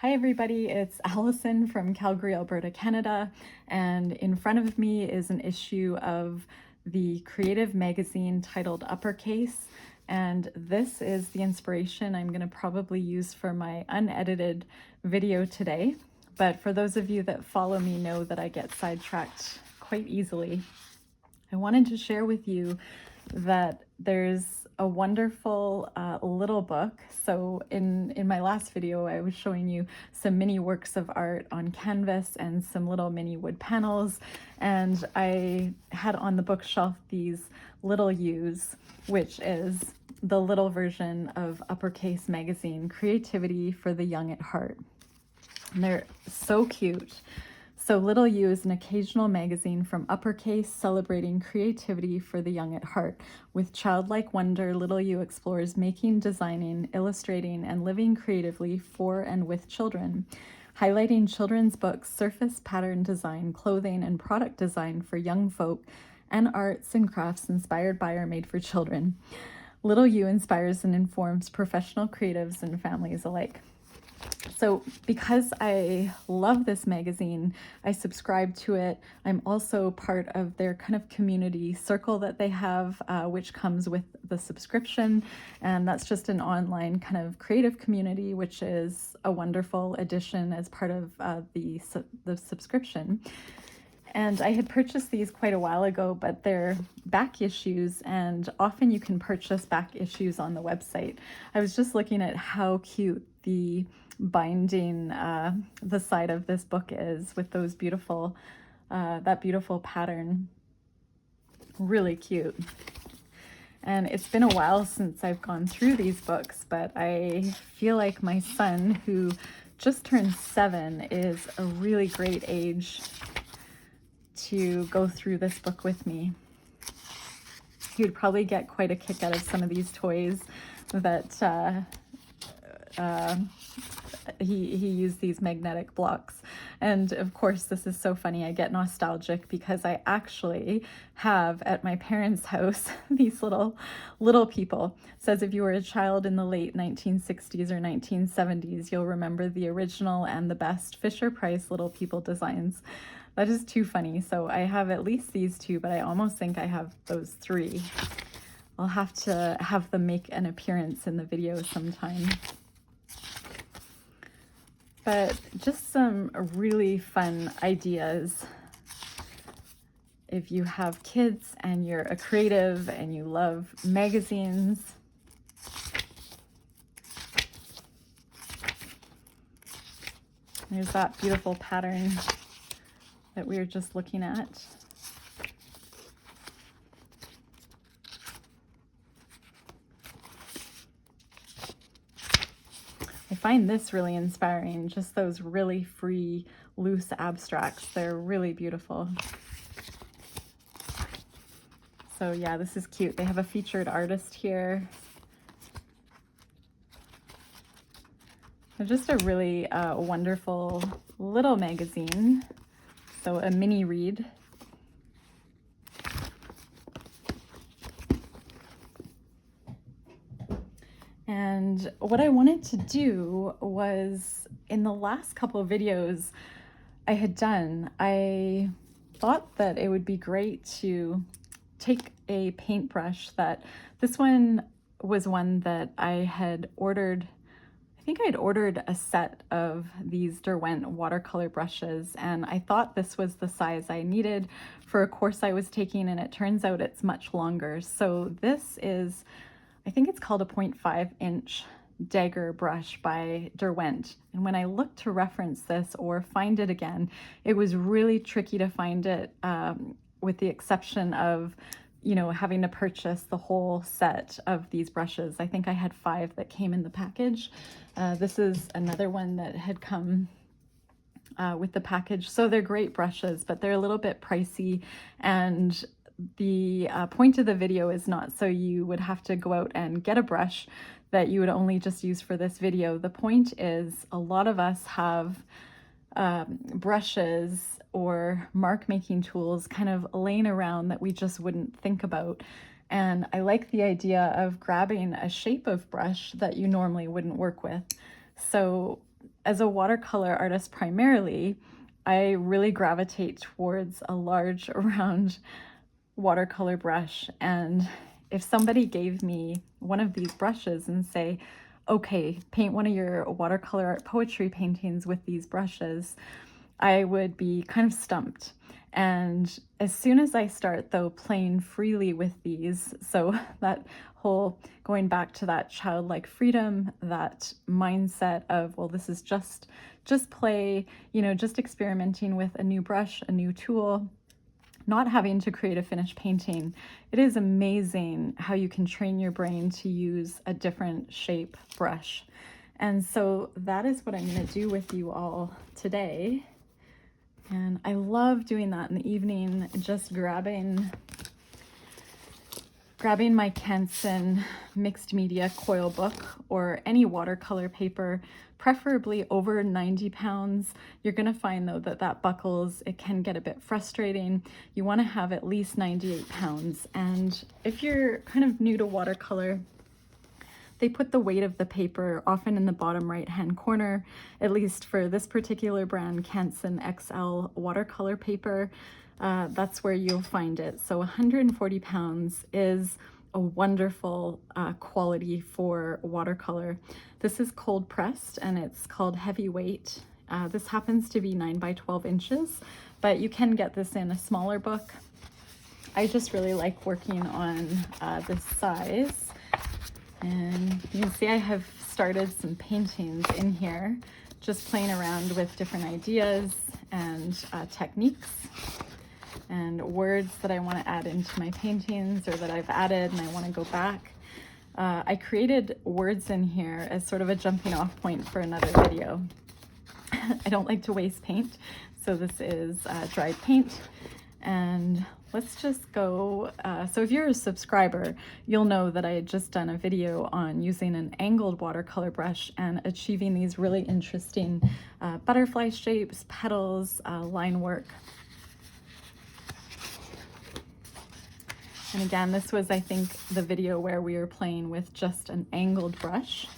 Hi everybody, it's Allison from Calgary, Alberta, Canada, and in front of me is an issue of the creative magazine titled Uppercase, and this is the inspiration I'm going to probably use for my unedited video today. But for those of you that follow me know that I get sidetracked quite easily. I wanted to share with you that there's a wonderful little book. So in my last video, I was showing you some mini works of art on canvas and some little mini wood panels. And I had on the bookshelf these little U's, which is the little version of Uppercase magazine, Creativity for the Young at Heart. And they're so cute. So Little U is an occasional magazine from Uppercase celebrating creativity for the young at heart. With childlike wonder, Little U explores making, designing, illustrating, and living creatively for and with children, highlighting children's books, surface pattern design, clothing, and product design for young folk, and arts and crafts inspired by or made for children. Little U inspires and informs professional creatives and families alike. So because I love this magazine, I subscribe to it. I'm also part of their kind of community circle that they have, which comes with the subscription. And that's just an online kind of creative community, which is a wonderful addition as part of the subscription. And I had purchased these quite a while ago, but they're back issues, and often you can purchase back issues on the website. I was just looking at how cute the binding, the side of this book is with those beautiful, that beautiful pattern. Really cute. And it's been a while since I've gone through these books, but I feel like my son, who just turned 7, is a really great age to go through this book with me. He would probably get quite a kick out of some of these toys that he used these magnetic blocks. And of course, this is so funny. I get nostalgic because I actually have at my parents' house these little people. It says if you were a child in the late 1960s or 1970s, you'll remember the original and the best Fisher-Price Little People designs. That is too funny. So I have at least these 2, but I almost think I have those 3. I'll have to have them make an appearance in the video sometime. But just some really fun ideas. If you have kids and you're a creative and you love magazines, there's that beautiful pattern that we were just looking at. I find this really inspiring, just those really free, loose abstracts. They're really beautiful. So yeah, this is cute. They have a featured artist here. They're just a really wonderful little magazine. So a mini read. And what I wanted to do was, in the last couple of videos I had done, I thought that it would be great to take a paintbrush this one was one that I had ordered. I think I had ordered a set of these Derwent watercolor brushes, and I thought this was the size I needed for a course I was taking, and it turns out it's much longer. So this is, I think it's called a 0.5-inch Dagger brush by Derwent. And when I looked to reference this or find it again, it was really tricky to find it, with the exception of, you know, having to purchase the whole set of these brushes. I think I had 5 that came in the package. This is another one that had come with the package. So they're great brushes, but they're a little bit pricey, and the point of the video is not so you would have to go out and get a brush that you would only just use for this video. The point is, a lot of us have brushes or mark making tools kind of laying around that we just wouldn't think about. And I like the idea of grabbing a shape of brush that you normally wouldn't work with. So as a watercolor artist primarily, I really gravitate towards a large round watercolor brush. And if somebody gave me one of these brushes and say, okay, paint one of your watercolor art poetry paintings with these brushes, I would be kind of stumped. And as soon as I start, though, playing freely with these, so that whole going back to that childlike freedom, that mindset of, well, this is just play, you know, just experimenting with a new brush, a new tool, not having to create a finished painting. It is amazing how you can train your brain to use a different shape brush. And so that is what I'm going to do with you all today. And I love doing that in the evening, just grabbing my Canson mixed media coil book or any watercolor paper, preferably over 90 pounds. You're going to find though that buckles, it can get a bit frustrating. You want to have at least 98 pounds. And if you're kind of new to watercolor, they put the weight of the paper often in the bottom right-hand corner, at least for this particular brand, Canson XL Watercolour paper. That's where you'll find it. So 140 pounds is a wonderful quality for watercolor. This is cold pressed and it's called heavyweight. This happens to be 9 by 12 inches, but you can get this in a smaller book. I just really like working on this size. And you can see I have started some paintings in here, just playing around with different ideas and techniques and words that I want to add into my paintings or that I've added and I want to go back. I created words in here as sort of a jumping off point for another video. I don't like to waste paint, so this is dried paint. And let's just go, so if you're a subscriber, you'll know that I had just done a video on using an angled watercolor brush and achieving these really interesting butterfly shapes, petals, line work. And again, this was, I think, the video where we were playing with just an angled brush.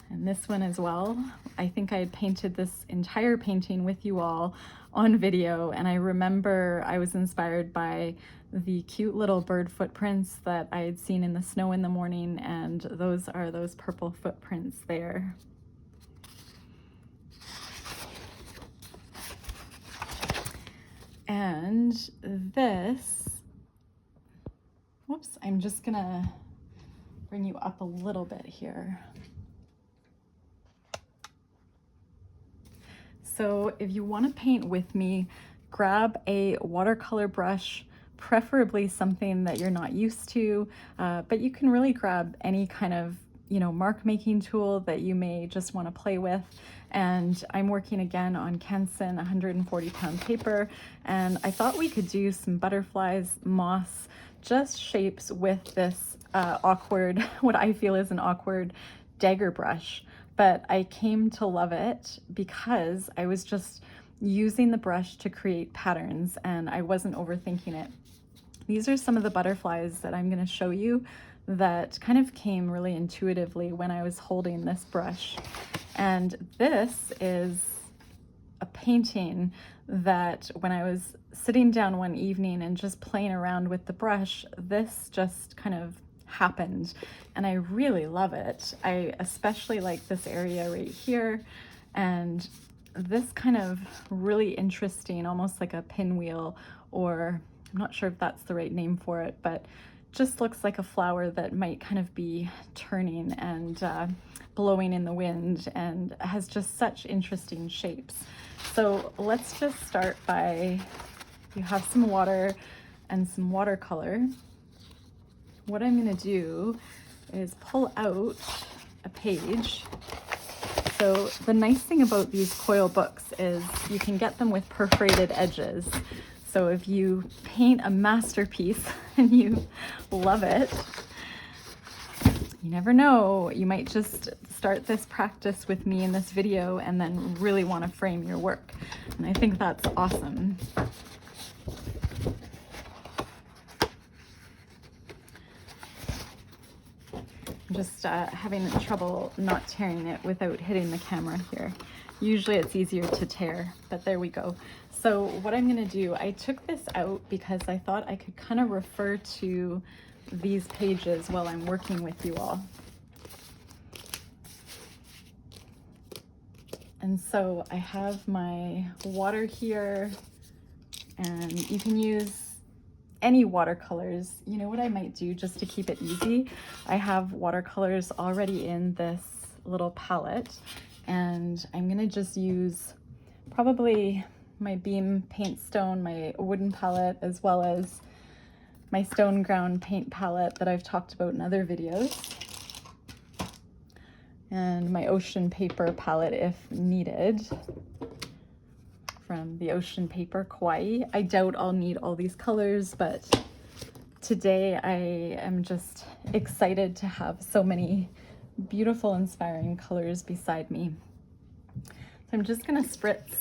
And this one as well. I think I had painted this entire painting with you all on video, and I remember I was inspired by the cute little bird footprints that I had seen in the snow in the morning, and those are those purple footprints there. And this, whoops, I'm just gonna bring you up a little bit here. So if you want to paint with me, grab a watercolor brush, preferably something that you're not used to, but you can really grab any kind of, you know, mark making tool that you may just want to play with. And I'm working again on Canson 140 pound paper, and I thought we could do some butterflies, moss, just shapes with this awkward, what I feel is an awkward dagger brush. But I came to love it because I was just using the brush to create patterns and I wasn't overthinking it. These are some of the butterflies that I'm going to show you that kind of came really intuitively when I was holding this brush. And this is a painting that when I was sitting down one evening and just playing around with the brush, this just kind of happened and I really love it. I especially like this area right here and this kind of really interesting, almost like a pinwheel, or I'm not sure if that's the right name for it, but just looks like a flower that might kind of be turning and blowing in the wind and has just such interesting shapes. So let's just start by, you have some water and some watercolor. What I'm going to do is pull out a page. So the nice thing about these coil books is you can get them with perforated edges. So if you paint a masterpiece and you love it, you never know, you might just start this practice with me in this video and then really want to frame your work. And I think that's awesome. just having trouble not tearing it without hitting the camera here. Usually it's easier to tear, but there we go. So what I'm gonna do, I took this out because I thought I could kind of refer to these pages while I'm working with you all. And so I have my water here, and you can use any watercolors. You know what I might do just to keep it easy? I have watercolors already in this little palette, and I'm gonna just use probably my Beam Paint Stone, my wooden palette, as well as my stone ground paint palette that I've talked about in other videos, and my ocean paper palette if needed from the Ocean Paper Kauai. I doubt I'll need all these colors, but today I am just excited to have so many beautiful, inspiring colors beside me. So I'm just gonna spritz.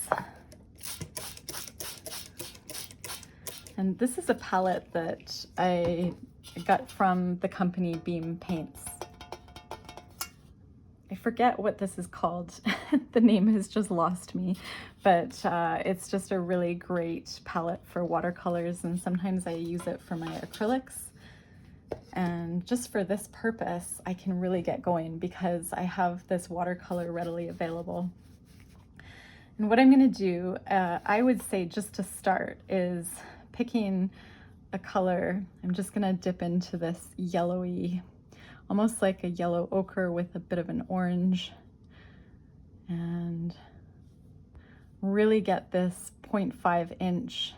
And this is a palette that I got from the company Beam Paints. I forget what this is called. The name has just lost me, but it's just a really great palette for watercolors, and sometimes I use it for my acrylics. And just for this purpose, I can really get going because I have this watercolor readily available. And what I'm gonna do, I would say just to start, is picking a color. I'm just gonna dip into this yellowy, almost like a yellow ochre with a bit of an orange, and really get this 0.5 inch.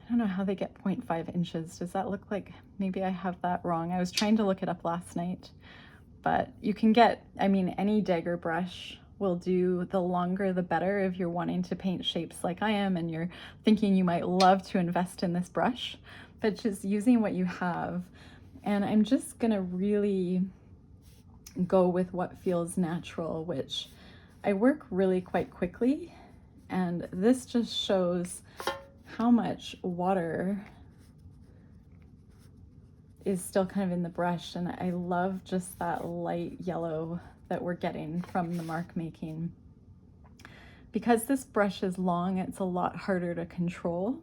I don't know how they get 0.5 inches. Does that look like, maybe I have that wrong. I was trying to look it up last night, but you can get, I mean, any Dagger brush will do. The longer the better if you're wanting to paint shapes like I am and you're thinking you might love to invest in this brush, but just using what you have. And I'm just gonna really go with what feels natural, which I work really quite quickly. And this just shows how much water is still kind of in the brush. And I love just that light yellow that we're getting from the mark making. Because this brush is long, it's a lot harder to control.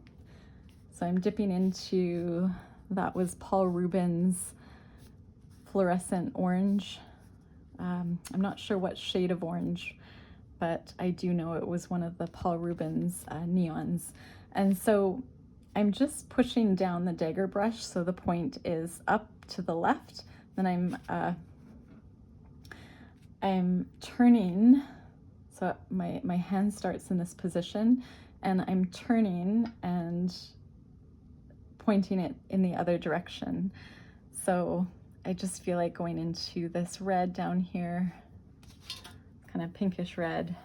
So I'm dipping into, that was Paul Rubens fluorescent orange. I'm not sure what shade of orange, but I do know it was one of the Paul Rubens neons. And so I'm just pushing down the Dagger brush so the point is up to the left. Then I'm turning, so my hand starts in this position, and I'm turning and pointing it in the other direction. So I just feel like going into this red down here, kind of pinkish red.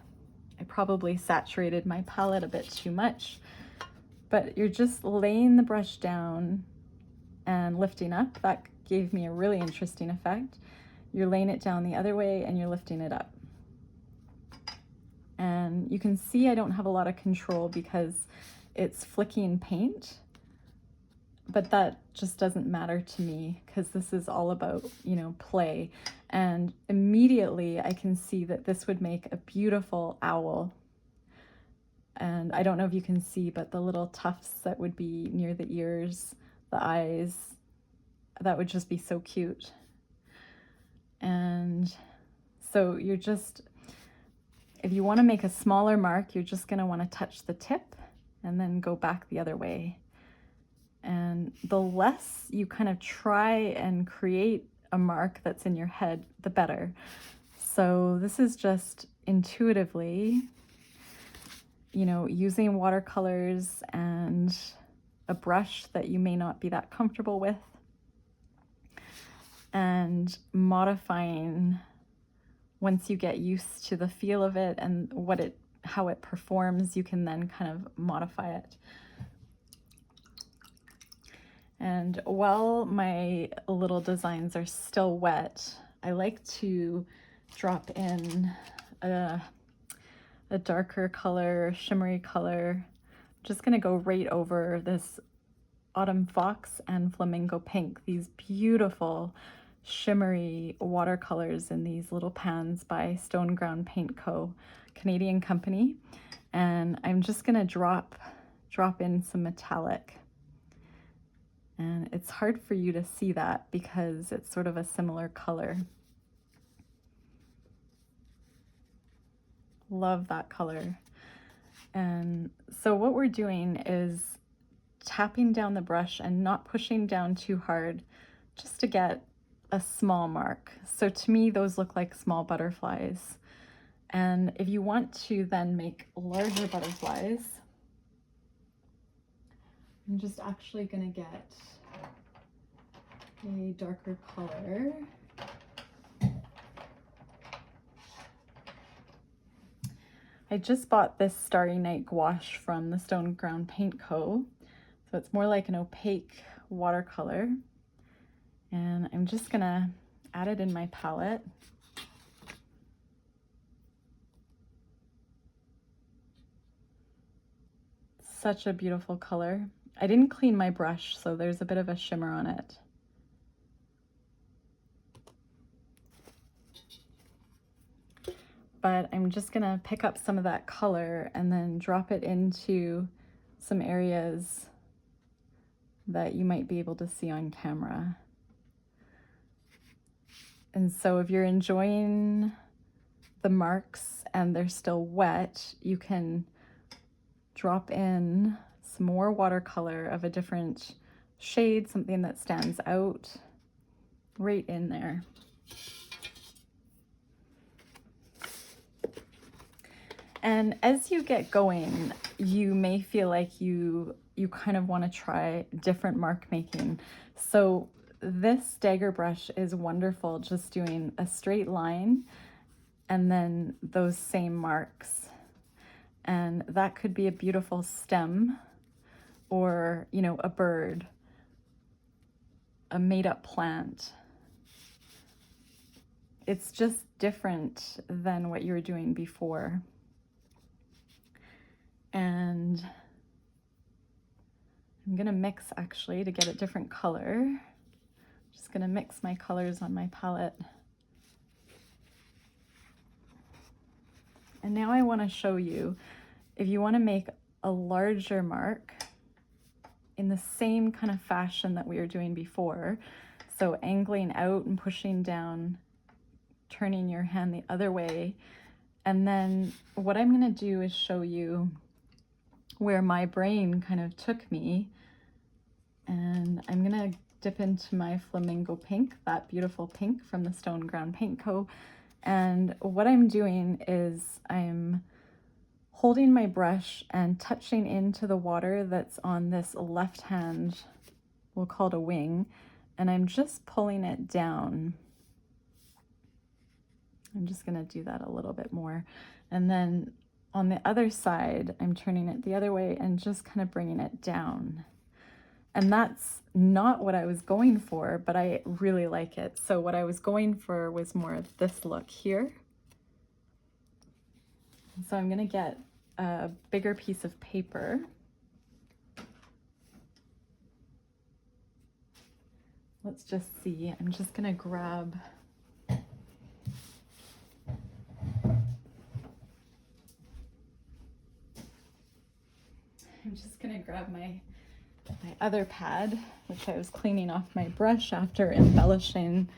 I probably saturated my palette a bit too much, but you're just laying the brush down and lifting up. That gave me a really interesting effect. You're laying it down the other way and you're lifting it up. And you can see I don't have a lot of control because it's flicking paint, but that just doesn't matter to me because this is all about, you know, play. And immediately I can see that this would make a beautiful owl. And I don't know if you can see, but the little tufts that would be near the ears, the eyes, that would just be so cute. And so you're just, if you want to make a smaller mark, you're just going to want to touch the tip and then go back the other way. And the less you kind of try and create a mark that's in your head, the better. So this is just intuitively, you know, using watercolors and a brush that you may not be that comfortable with, and modifying once you get used to the feel of it and how it performs. You can then kind of modify it. And while my little designs are still wet, I like to drop in a darker color, shimmery color. I'm just gonna go right over this Autumn Fox and Flamingo Pink, these beautiful shimmery watercolors in these little pans by Stone Ground Paint Co., Canadian company. And I'm just gonna drop in some metallic. And it's hard for you to see that because it's sort of a similar color. Love that color. And so what we're doing is tapping down the brush and not pushing down too hard, just to get a small mark. So to me, those look like small butterflies. And if you want to then make larger butterflies, I'm just actually gonna get a darker color. I just bought this Starry Night gouache from the Stone Ground Paint Co. So it's more like an opaque watercolor. And I'm just gonna add it in my palette. Such a beautiful color. I didn't clean my brush, so there's a bit of a shimmer on it. But I'm just gonna pick up some of that color and then drop it into some areas that you might be able to see on camera. And so if you're enjoying the marks and they're still wet, you can drop in some more watercolor of a different shade, something that stands out right in there. And as you get going, you may feel like you kind of want to try different mark making. So this Dagger brush is wonderful, just doing a straight line and then those same marks. And that could be a beautiful stem or, you know, a bird, a made-up plant. It's just different than what you were doing before. And I'm gonna mix actually to get a different color. Just gonna mix my colors on my palette. And now I wanna show you, if you wanna make a larger mark in the same kind of fashion that we were doing before, so angling out and pushing down, turning your hand the other way. And then what I'm gonna do is show you where my brain kind of took me, and I'm gonna dip into my flamingo pink, that beautiful pink from the Stone Ground Paint Co. And what I'm doing is I'm holding my brush and touching into the water that's on this left hand, we'll call it a wing, and I'm just pulling it down. I'm just gonna do that a little bit more. And then on the other side, I'm turning it the other way and just kind of bringing it down. And that's not what I was going for, but I really like it. So what I was going for was more of this look here. So I'm gonna get a bigger piece of paper. Let's just see, I'm just gonna grab my other pad, which I was cleaning off my brush after embellishing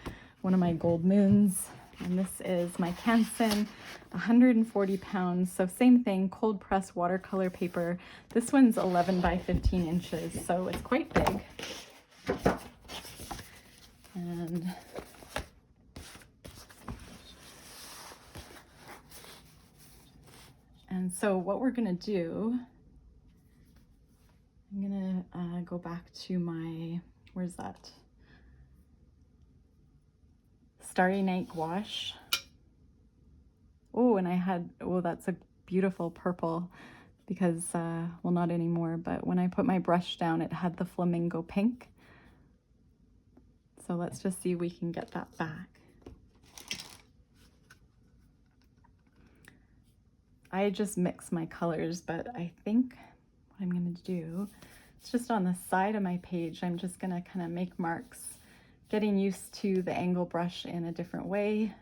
one of my gold moons. And this is my Canson, 140 pounds. So same thing, cold press watercolor paper. This one's 11 by 15 inches, so it's quite big. And so what we're gonna do, I'm gonna go back to my, where's that? Starry Night gouache. Oh, and I had, oh, that's a beautiful purple because, well, not anymore, but when I put my brush down, it had the flamingo pink. So let's just see if we can get that back. I just mix my colors, but I think what I'm gonna do, it's just on the side of my page, I'm just gonna kind of make marks, getting used to the angle brush in a different way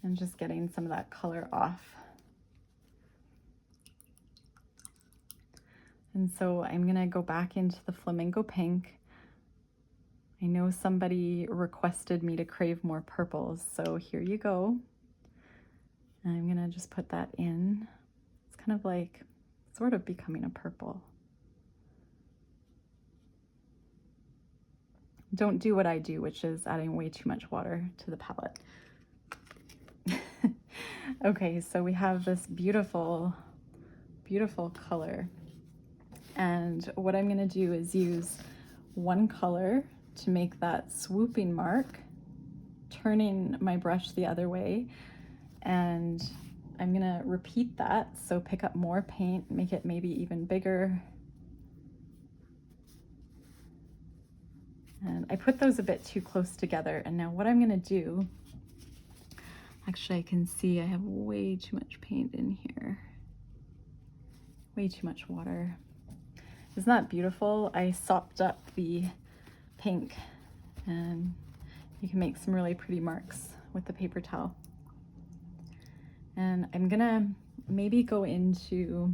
and just getting some of that color off. And so I'm gonna go back into the flamingo pink. I know somebody requested me to crave more purples, so here you go. And I'm gonna just put that in. It's kind of like sort of becoming a purple. Don't do what I do, which is adding way too much water to the palette. Okay, so we have this beautiful, beautiful color. And what I'm gonna do is use one color to make that swooping mark, turning my brush the other way. And I'm gonna repeat that. So pick up more paint, make it maybe even bigger. And I put those a bit too close together. And now what I'm gonna do, actually I can see I have way too much paint in here. Way too much water. Isn't that beautiful? I sopped up the pink and you can make some really pretty marks with the paper towel. And I'm gonna maybe go into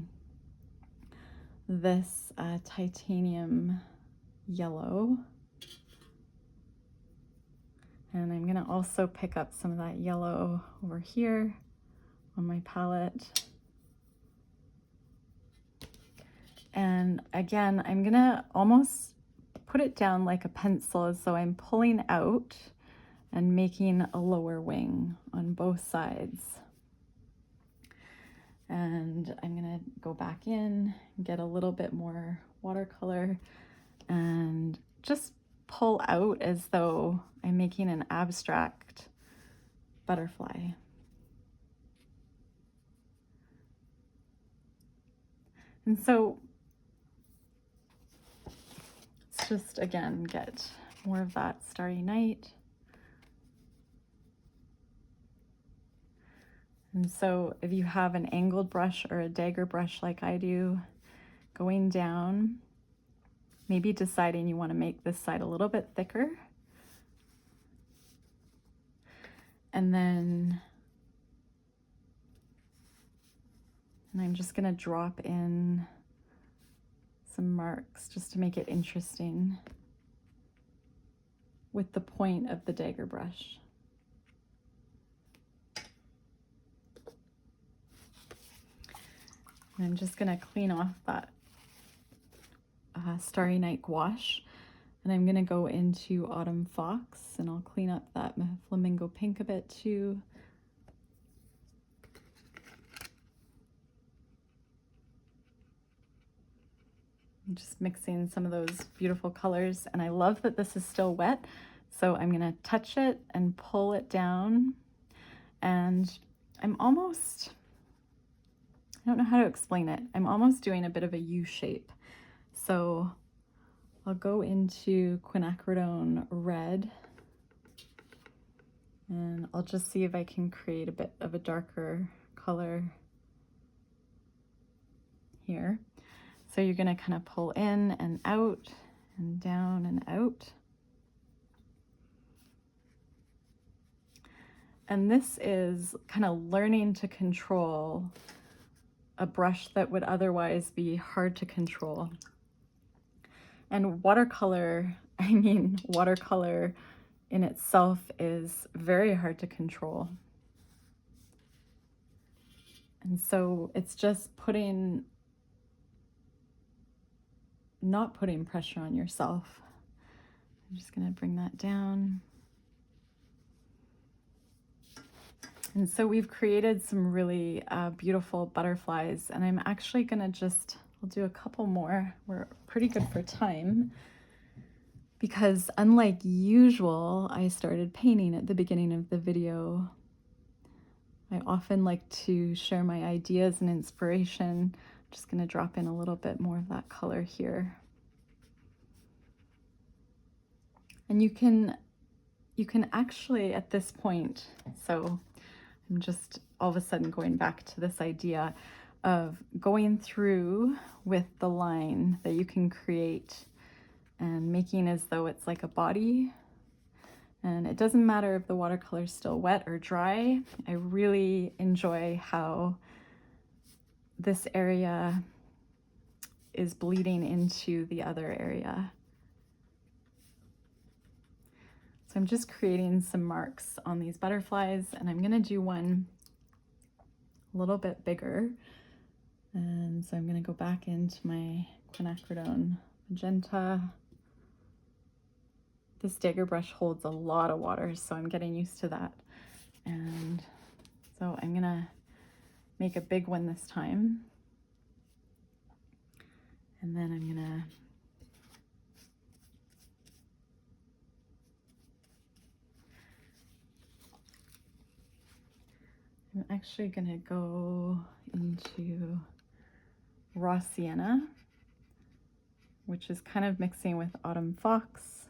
this titanium yellow. And I'm gonna also pick up some of that yellow over here on my palette. And again, I'm gonna almost put it down like a pencil as though I'm pulling out and making a lower wing on both sides. And I'm gonna go back in, get a little bit more watercolor and just pull out as though I'm making an abstract butterfly. And so let's just again get more of that Starry Night. And so if you have an angled brush or a dagger brush like I do, going down, maybe deciding you want to make this side a little bit thicker. And then I'm just going to drop in some marks just to make it interesting with the point of the dagger brush. And I'm just going to clean off that Starry Night gouache, and I'm going to go into Autumn Fox and I'll clean up that flamingo pink a bit too. I'm just mixing some of those beautiful colors, and I love that this is still wet, so I'm going to touch it and pull it down, and I'm almost, I don't know how to explain it, I'm almost doing a bit of a U shape. So I'll go into quinacridone red and I'll just see if I can create a bit of a darker color here. So you're going to kind of pull in and out and down and out. And this is kind of learning to control a brush that would otherwise be hard to control. And watercolor, I mean, watercolor in itself is very hard to control. And so it's just not putting pressure on yourself. I'm just gonna bring that down. And so we've created some really beautiful butterflies, and I'm actually gonna I'll do a couple more. We're pretty good for time because unlike usual, I started painting at the beginning of the video. I often like to share my ideas and inspiration. I'm just gonna drop in a little bit more of that color here. And you can actually at this point, so I'm just all of a sudden going back to this idea of going through with the line that you can create and making as though it's like a body. And it doesn't matter if the watercolor is still wet or dry. I really enjoy how this area is bleeding into the other area. So I'm just creating some marks on these butterflies, and I'm gonna do one a little bit bigger. And so I'm gonna go back into my quinacridone magenta. This Dagger brush holds a lot of water, so I'm getting used to that. And so I'm gonna make a big one this time. And then I'm actually gonna go into raw sienna, which is kind of mixing with autumn fox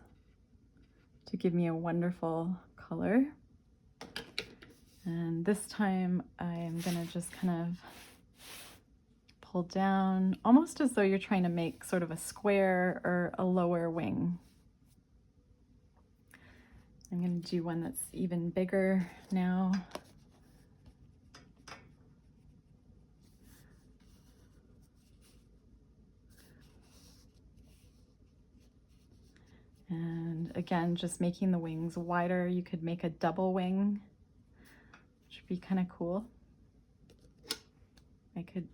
to give me a wonderful color. And this time I am gonna just kind of pull down, almost as though you're trying to make sort of a square or a lower wing. I'm gonna do one that's even bigger now. And again, just making the wings wider. You could make a double wing, which would be kind of cool. I could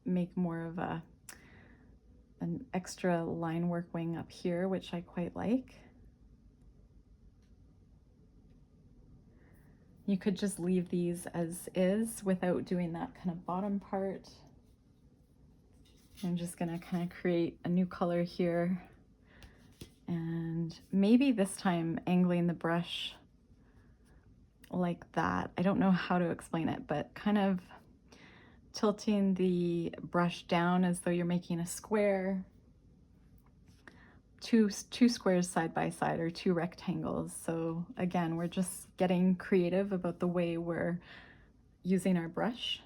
make more of an extra line work wing up here, which I quite like. You could just leave these as is without doing that kind of bottom part. I'm just gonna kind of create a new color here. And maybe this time angling the brush like that. I don't know how to explain it, but kind of tilting the brush down as though you're making a square, two squares side by side, or two rectangles. So again, we're just getting creative about the way we're using our brush.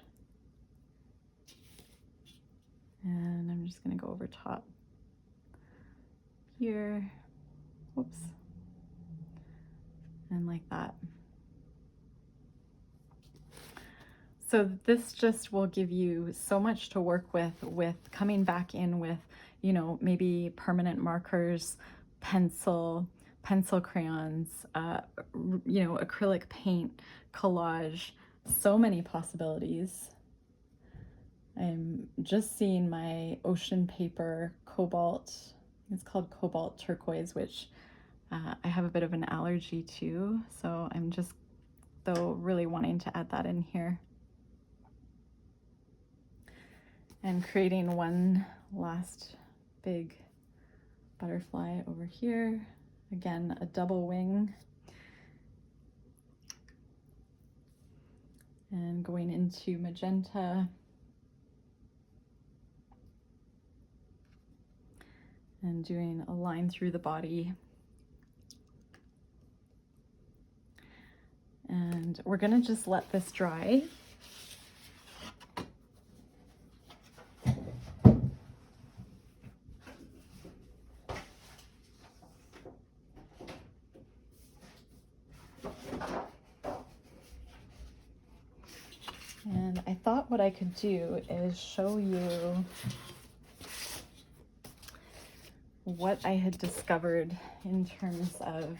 And I'm just gonna go over top here, whoops, and like that. So this just will give you so much to work with coming back in with, you know, maybe permanent markers, pencil crayons, you know, acrylic paint, collage, so many possibilities. I'm just seeing my ocean paper cobalt, it's called cobalt turquoise, which I have a bit of an allergy to, so I'm just though really wanting to add that in here. And creating one last big butterfly over here. Again, a double wing. And going into magenta. And doing a line through the body. And we're gonna just let this dry. And I thought what I could do is show you what I had discovered in terms of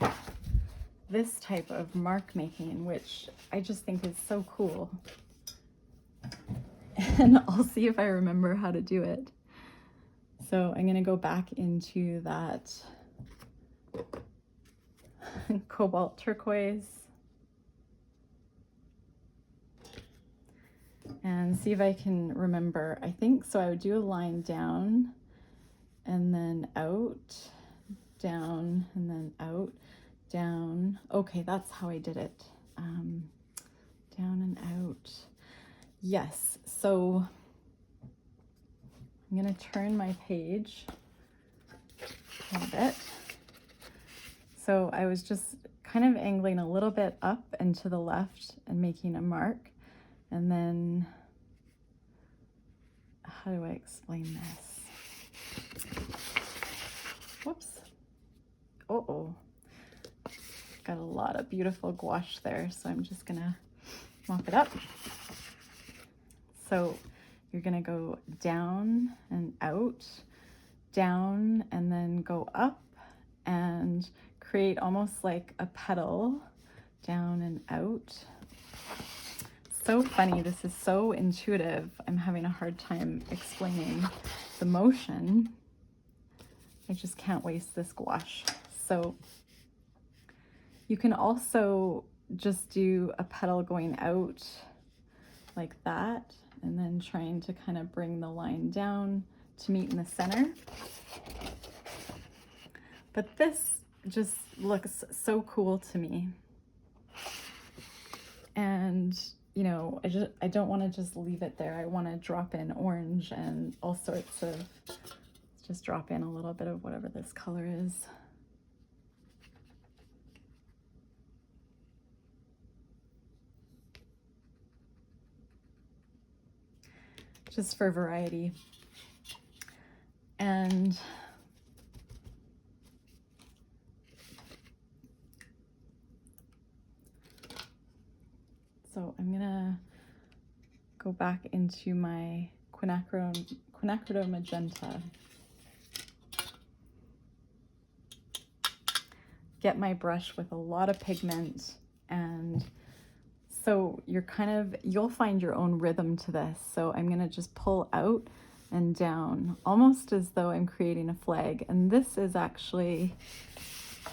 this type of mark making, which I just think is so cool. And I'll see if I remember how to do it. So I'm gonna go back into that cobalt turquoise and see if I can remember. I think so I would do a line down and then out, down, and then out, down. Okay, that's how I did it. Down and out. Yes, so I'm gonna turn my page a little bit. So I was just kind of angling a little bit up and to the left and making a mark. And then, how do I explain this? Whoops, oh, got a lot of beautiful gouache there, so I'm just gonna mop it up. So you're gonna go down and out, down, and then go up and create almost like a petal, down and out. So funny, this is so intuitive. I'm having a hard time explaining the motion. I just can't waste this gouache. So you can also just do a petal going out like that, and then trying to kind of bring the line down to meet in the center. But this just looks so cool to me. And you know, I don't want to just leave it there. I want to drop in orange and all sorts of, just drop in a little bit of whatever this color is. Just for variety. And so I'm gonna go back into my quinacridone magenta. Get my brush with a lot of pigment, and so you'll find your own rhythm to this. So I'm gonna just pull out and down, almost as though I'm creating a flag. And this is actually,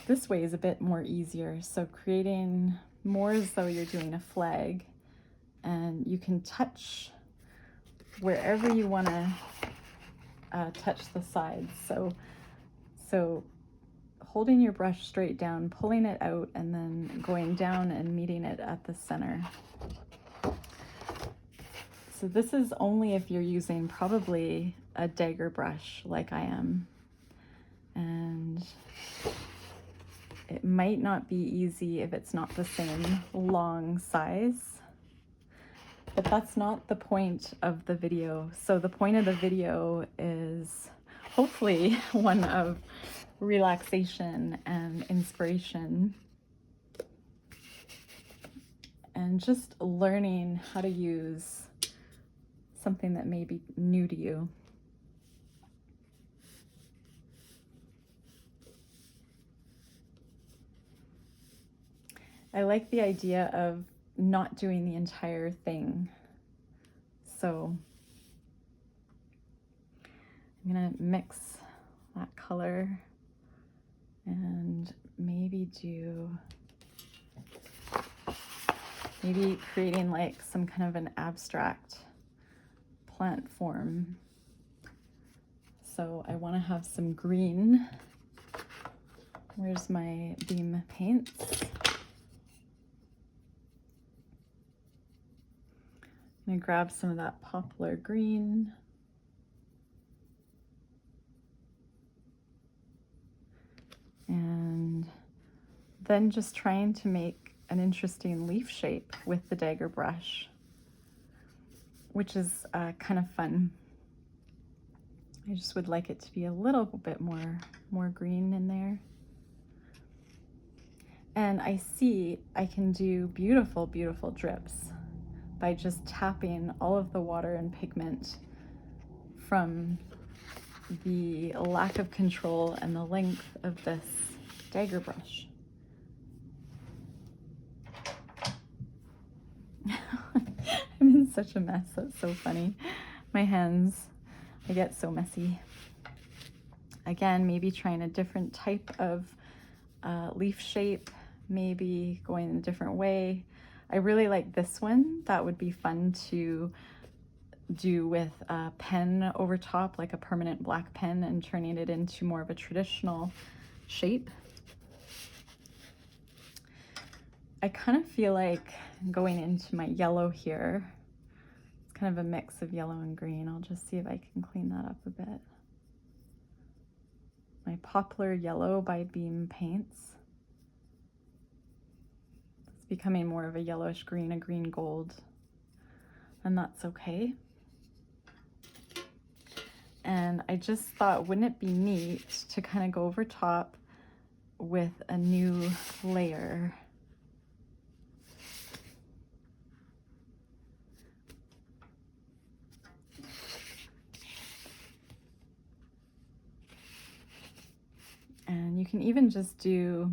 this way is a bit more easier. So creating more as though you're doing a flag, and you can touch wherever you want to touch the sides. So holding your brush straight down, pulling it out, and then going down and meeting it at the center. So this is only if you're using probably a Dagger brush like I am. And it might not be easy if it's not the same long size, but that's not the point of the video. So the point of the video is hopefully one of relaxation and inspiration, and just learning how to use something that may be new to you. I like the idea of not doing the entire thing. So I'm gonna mix that color and maybe creating like some kind of an abstract plant form. So I want to have some green. Where's my beam paints? I'm gonna grab some of that poplar green. And then just trying to make an interesting leaf shape with the Dagger brush, which is kind of fun. I just would like it to be a little bit more green in there. And I see I can do beautiful, beautiful drips by just tapping all of the water and pigment from the lack of control and the length of this Dagger brush. I'm in such a mess, that's so funny. My hands, I get so messy. Again, maybe trying a different type of leaf shape, maybe going a different way. I really like this one. That would be fun to do with a pen over top, like a permanent black pen, and turning it into more of a traditional shape. I kind of feel like going into my yellow here. It's kind of a mix of yellow and green. I'll just see if I can clean that up a bit. My poplar yellow by Beam Paints. It's becoming more of a yellowish green, a green gold, and that's okay. And I just thought, wouldn't it be neat to kind of go over top with a new layer. And you can even just do,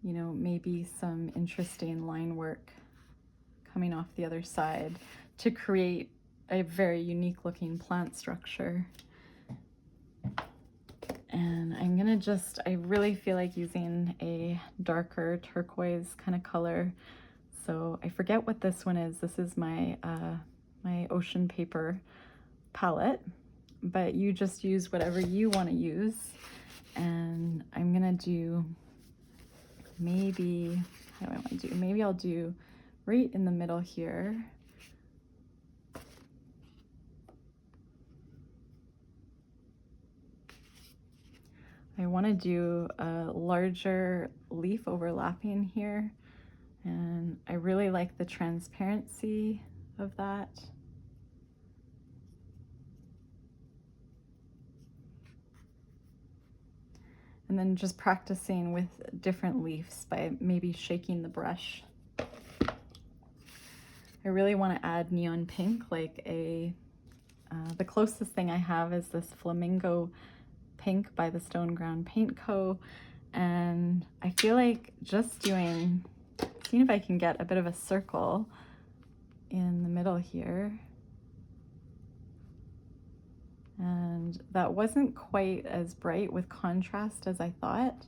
you know, maybe some interesting line work coming off the other side to create a very unique looking plant structure. And I'm gonna just, I really feel like using a darker turquoise kind of color. So I forget what this one is. This is my, my ocean paper palette, but you just use whatever you want to use. And I'm gonna do maybe, how do I want to do? Maybe I'll do right in the middle here. I want to do a larger leaf overlapping here, and I really like the transparency of that. And then just practicing with different leaves by maybe shaking the brush. I really want to add neon pink, like a, the closest thing I have is this flamingo pink by the Stone Ground Paint Co. And I feel like just doing, seeing if I can get a bit of a circle in the middle here. And that wasn't quite as bright with contrast as I thought.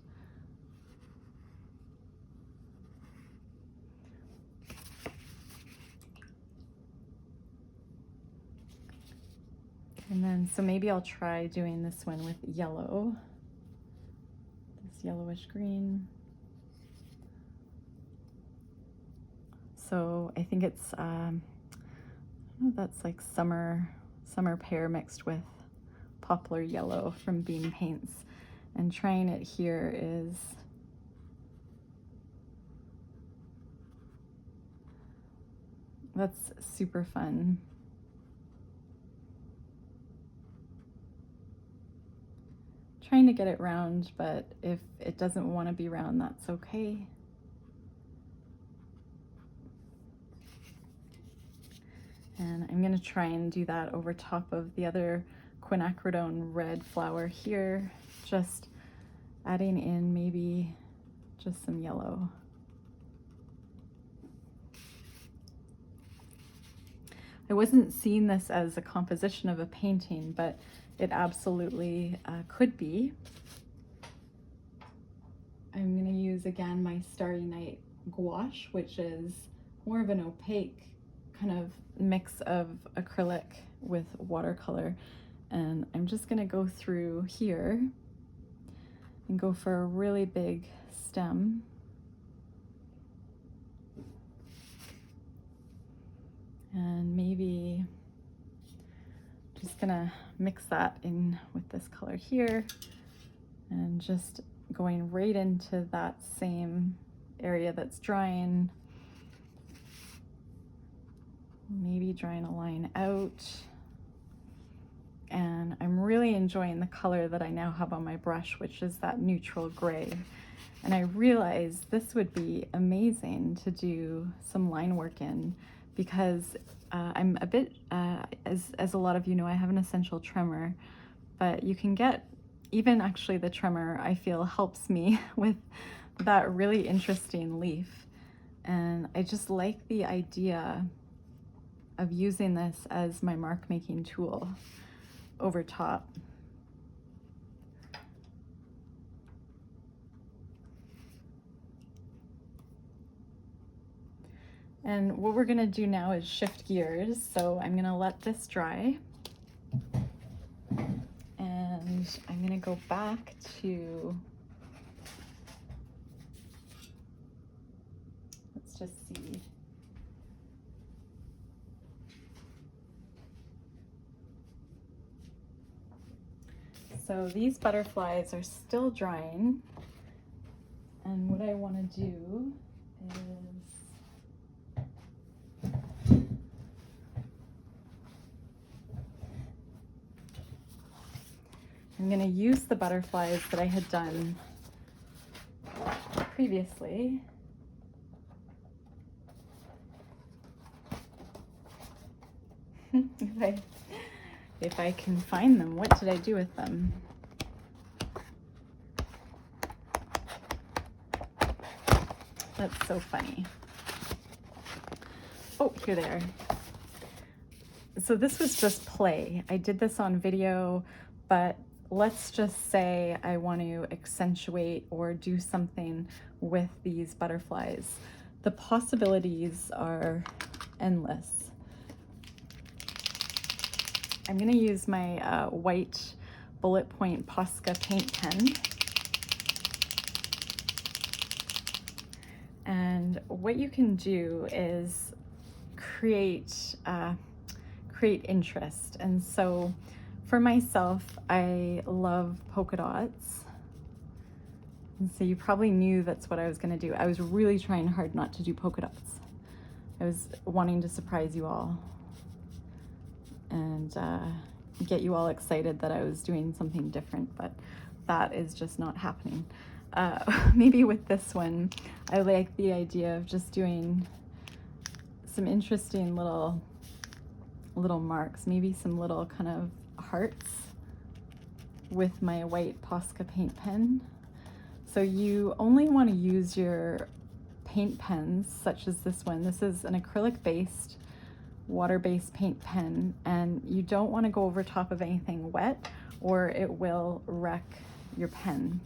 And then, so maybe I'll try doing this one with yellow, this yellowish green. So I think it's, I don't know if that's like summer pear mixed with poplar yellow from Beam Paints. And trying it here is, that's super fun. Trying to get it round, but if it doesn't want to be round, that's okay. And I'm going to try and do that over top of the other quinacridone red flower here, just adding in maybe just some yellow. I wasn't seeing this as a composition of a painting, but it absolutely could be. I'm going to use again my Starry Night gouache, which is more of an opaque kind of mix of acrylic with watercolor. And I'm just going to go through here and go for a really big stem. And maybe just gonna mix that in with this color here and just going right into that same area that's drying. Maybe drawing a line out. And I'm really enjoying the color that I now have on my brush, which is that neutral gray. And I realized this would be amazing to do some line work in, because I'm a bit, as a lot of you know, I have an essential tremor, but you can get, even actually the tremor, I feel helps me with that really interesting leaf. And I just like the idea of using this as my mark making tool over top. And what we're gonna do now is shift gears. So I'm gonna let this dry. And I'm gonna go back to, let's just see. So these butterflies are still drying. And what I wanna do is, I'm I'm going to use the butterflies that I had done previously. If I can find them, what did I do with them? That's so funny. Oh, here they are. So this was just play. I did this on video, but let's just say I want to accentuate or do something with these butterflies. The possibilities are endless. I'm going to use my white bullet point Posca paint pen. And what you can do is create interest. And so for myself, I love polka dots. And so you probably knew that's what I was going to do. I was really trying hard not to do polka dots. I was wanting to surprise you all and get you all excited that I was doing something different, but that is just not happening. Maybe with this one, I like the idea of just doing some interesting little marks, maybe some little kind of hearts with my white Posca paint pen. So you only want to use your paint pens such as this one. This is an acrylic based, water-based paint pen, and you don't want to go over top of anything wet or it will wreck your pen.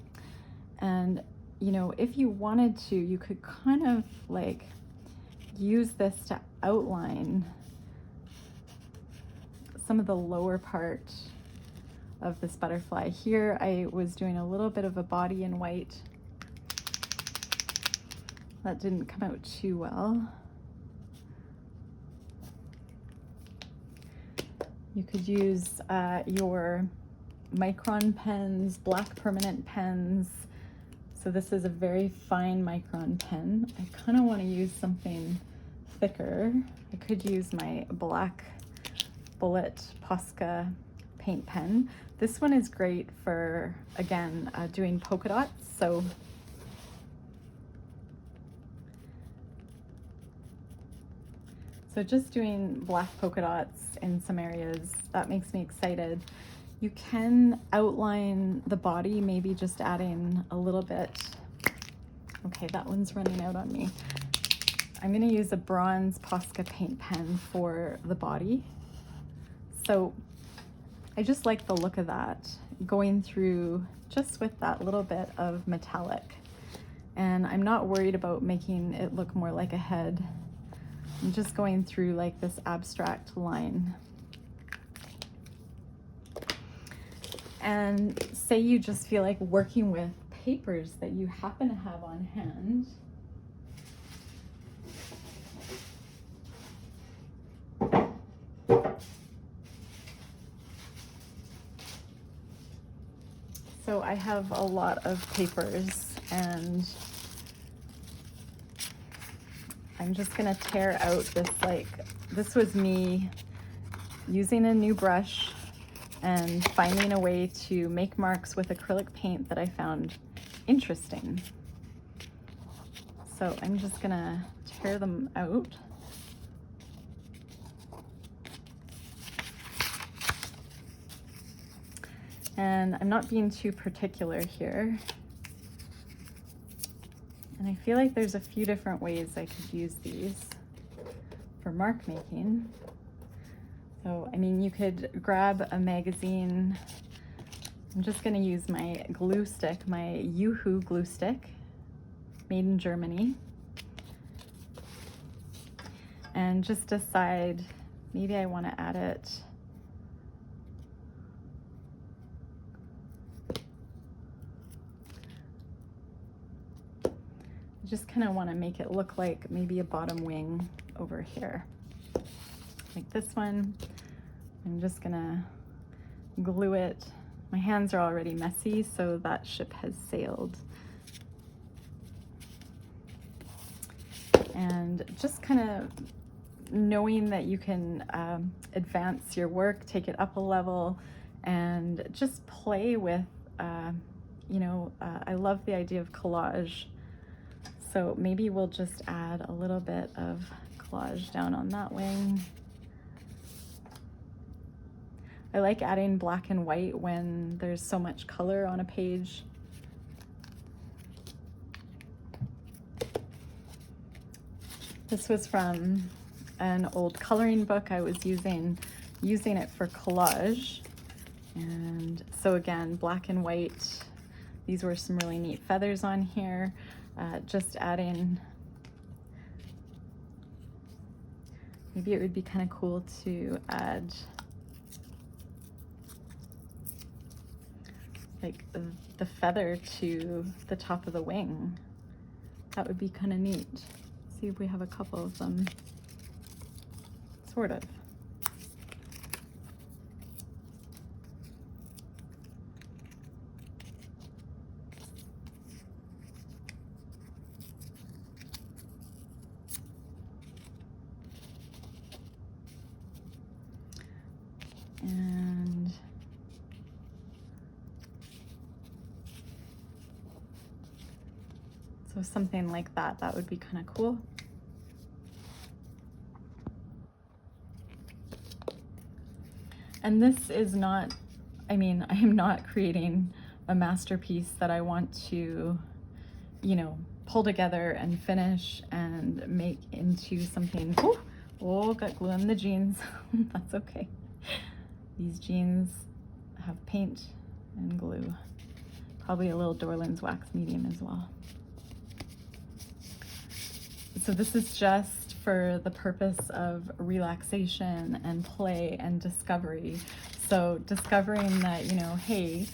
And you know, if you wanted to, you could kind of like use this to outline some of the lower part of this butterfly. Here I was doing a little bit of a body in white. That didn't come out too well. You could use your micron pens, black permanent pens. So this is a very fine micron pen. I kind of want to use something thicker. I could use my black bullet Posca paint pen. This one is great for, again, doing polka dots. So just doing black polka dots in some areas, that makes me excited. You can outline the body, maybe just adding a little bit. Okay, that one's running out on me. I'm gonna use a bronze Posca paint pen for the body. So I just like the look of that, going through just with that little bit of metallic. And I'm not worried about making it look more like a head. I'm just going through like this abstract line. And say you just feel like working with papers that you happen to have on hand. So I have a lot of papers and I'm just gonna tear out this, like, this was me using a new brush and finding a way to make marks with acrylic paint that I found interesting. So I'm just gonna tear them out. And I'm not being too particular here. And I feel like there's a few different ways I could use these for mark making. So, I mean, you could grab a magazine. I'm just gonna use my glue stick, my Yoo-Hoo glue stick, made in Germany. And just decide, maybe I wanna add it. I just kind of want to make it look like maybe a bottom wing over here. Like this one. I'm just gonna glue it. My hands are already messy, so that ship has sailed. And just kind of knowing that you can advance your work, take it up a level, and just play with, I love the idea of collage. So maybe we'll just add a little bit of collage down on that wing. I like adding black and white when there's so much color on a page. This was from an old coloring book. I was using it for collage. And so again, black and white. These were some really neat feathers on here. Just adding, maybe it would be kind of cool to add like the feather to the top of the wing. That would be kind of neat. See if we have a couple of them, sort of. And so something like that, that would be kind of cool. And this is not, I mean, I am not creating a masterpiece that I want to, pull together and finish and make into something. Oh, got glue on the jeans. That's okay. These jeans have paint and glue. Probably a little Dorland's wax medium as well. So this is just for the purpose of relaxation and play and discovery. So discovering that, hey,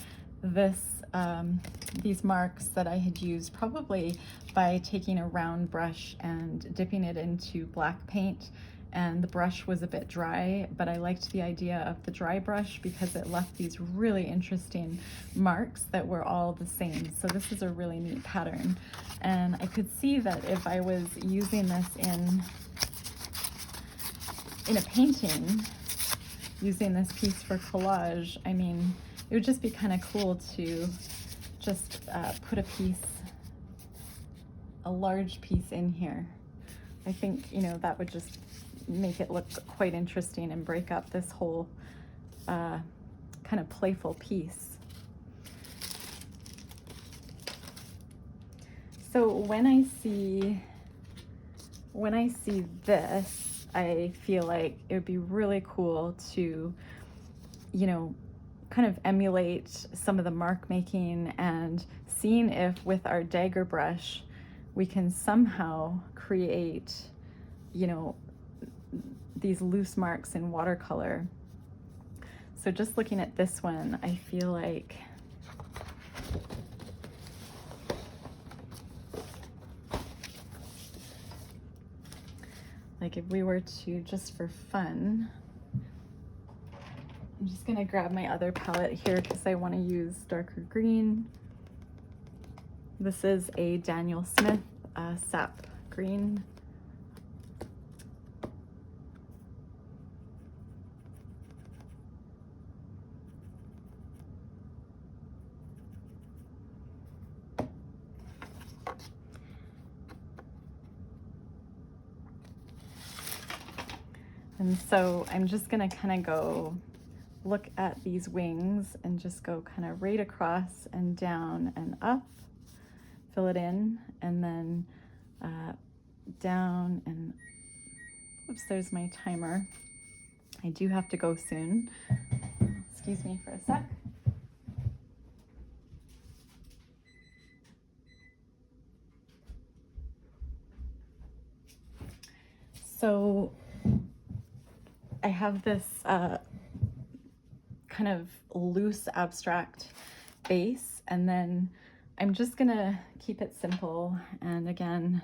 these marks that I had used probably by taking a round brush and dipping it into black paint, and the brush was a bit dry, but I liked the idea of the dry brush because it left these really interesting marks that were all the same. So this is a really neat pattern. And I could see that if I was using this in a painting, using this piece for collage, I mean, it would just be kind of cool to just put a large piece in here. I think, that would just make it look quite interesting and break up this whole kind of playful piece. So when I see this, I feel like it would be really cool to, kind of emulate some of the mark making and seeing if with our Dagger brush we can somehow create, these loose marks in watercolor. So just looking at this one, I feel like if we were to, just for fun, I'm just gonna grab my other palette here because I want to use darker green. This is a Daniel Smith sap green. And so I'm just gonna kind of go look at these wings and just go kind of right across and down and up, fill it in, and then down and, oops, there's my timer. I do have to go soon. Excuse me for a sec. So I have this kind of loose abstract base, and then I'm just gonna keep it simple. And again,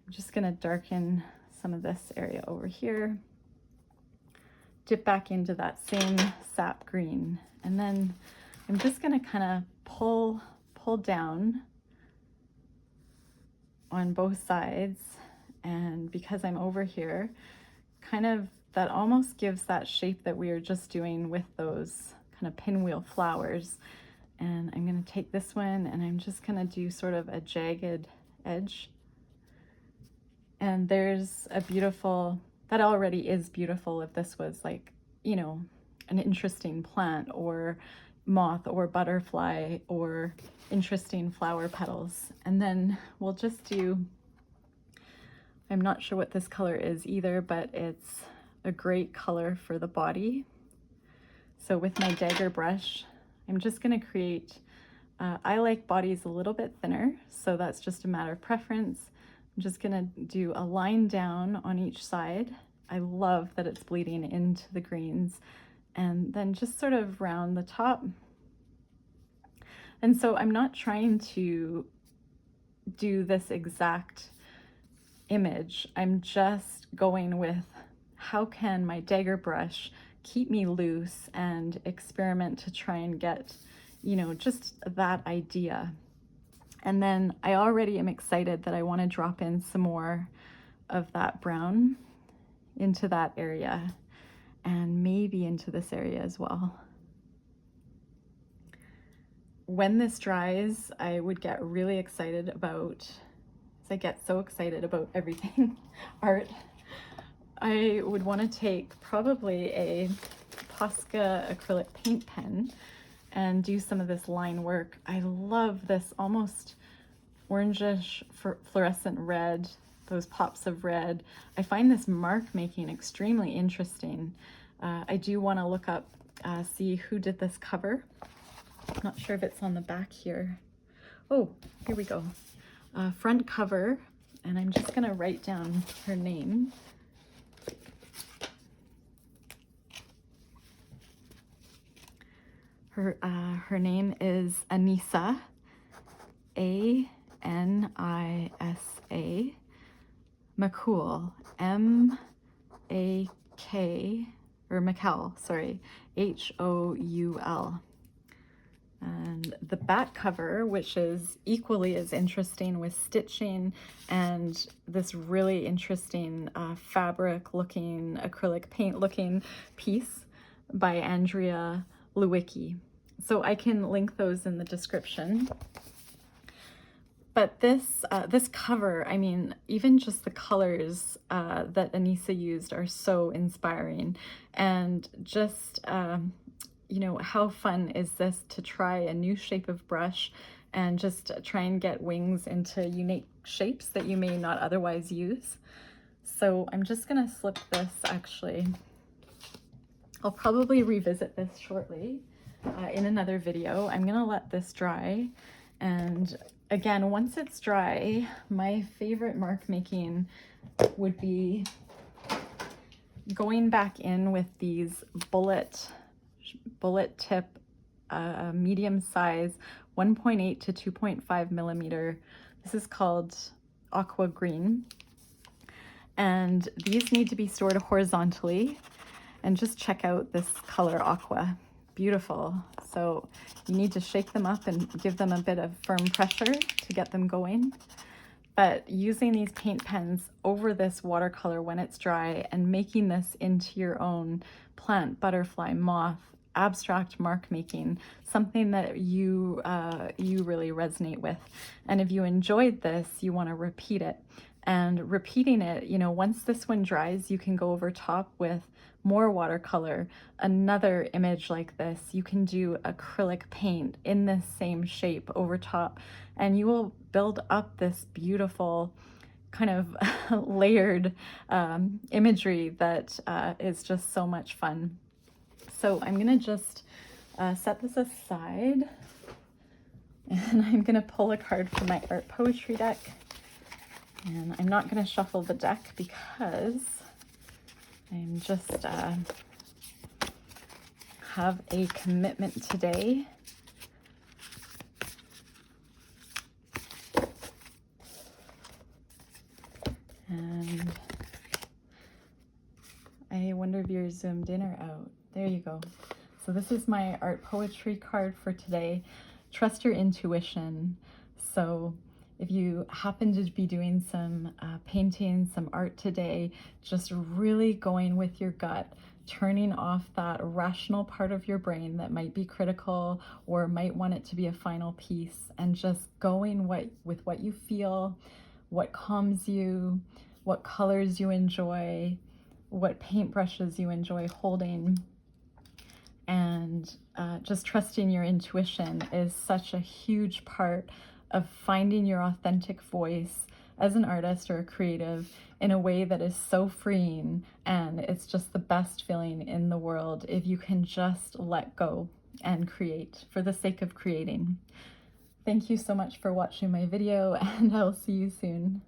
I'm just gonna darken some of this area over here, dip back into that same sap green, and then I'm just gonna kind of pull down on both sides. And because I'm over here, kind of that almost gives that shape that we were just doing with those kind of pinwheel flowers. And I'm going to take this one and I'm just going to do sort of a jagged edge. And there's a beautiful, that already is beautiful if this was like, you know, an interesting plant or moth or butterfly or interesting flower petals. And then we'll just do, I'm not sure what this color is either, but it's a great color for the body. So with my Dagger brush, I'm just going to create, I like bodies a little bit thinner, so that's just a matter of preference. I'm just going to do a line down on each side. I love that it's bleeding into the greens, and then just sort of round the top. And so I'm not trying to do this exact image. I'm just going with how can my Dagger brush keep me loose and experiment to try and get, you know, just that idea. And then I already am excited that I want to drop in some more of that brown into that area and maybe into this area as well. When this dries, I would get really excited about, as I get so excited about everything art, I would want to take probably a Posca acrylic paint pen and do some of this line work. I love this almost orangish fluorescent red, those pops of red. I find this mark making extremely interesting. I do want to look up, see who did this cover. I'm not sure if it's on the back here. Oh, here we go. Front cover, and I'm just going to write down her name. Her name is Anisa, A-N-I-S-A, Makhoul, M-A-K, or Makhoul, sorry, H-O-U-L. And the back cover, which is equally as interesting with stitching and this really interesting fabric looking, acrylic paint looking piece by Andrea Lewicki. So I can link those in the description. But this this cover, I mean, even just the colors that Anisa used are so inspiring. And just, you know, how fun is this to try a new shape of brush and just try and get wings into unique shapes that you may not otherwise use. So I'm just gonna slip this actually. I'll probably revisit this shortly in another video. I'm gonna let this dry, and again, once it's dry, my favorite mark making would be going back in with these bullet tip medium size 1.8 to 2.5 millimeter. This is called aqua green, and these need to be stored horizontally. And just check out this color aqua, beautiful. So you need to shake them up and give them a bit of firm pressure to get them going. But using these paint pens over this watercolor when it's dry and making this into your own plant, butterfly, moth, abstract mark making, something that you really resonate with. And if you enjoyed this, you want to repeat it. And repeating it, you know, once this one dries, you can go over top with more watercolor, another image like this. You can do acrylic paint in this same shape over top, and you will build up this beautiful kind of layered imagery that is just so much fun. So I'm gonna just set this aside, and I'm gonna pull a card from my art poetry deck. And I'm not going to shuffle the deck because I'm just have a commitment today. And I wonder if you're zoomed in or out. There you go. So this is my art poetry card for today. Trust your intuition. So If you happen to be doing some painting, some art today, just really going with your gut, turning off that rational part of your brain that might be critical or might want it to be a final piece, and just going with what you feel, what calms you, what colors you enjoy, what paintbrushes you enjoy holding. And just trusting your intuition is such a huge part of finding your authentic voice as an artist or a creative in a way that is so freeing, and it's just the best feeling in the world if you can just let go and create for the sake of creating. Thank you so much for watching my video, and I'll see you soon.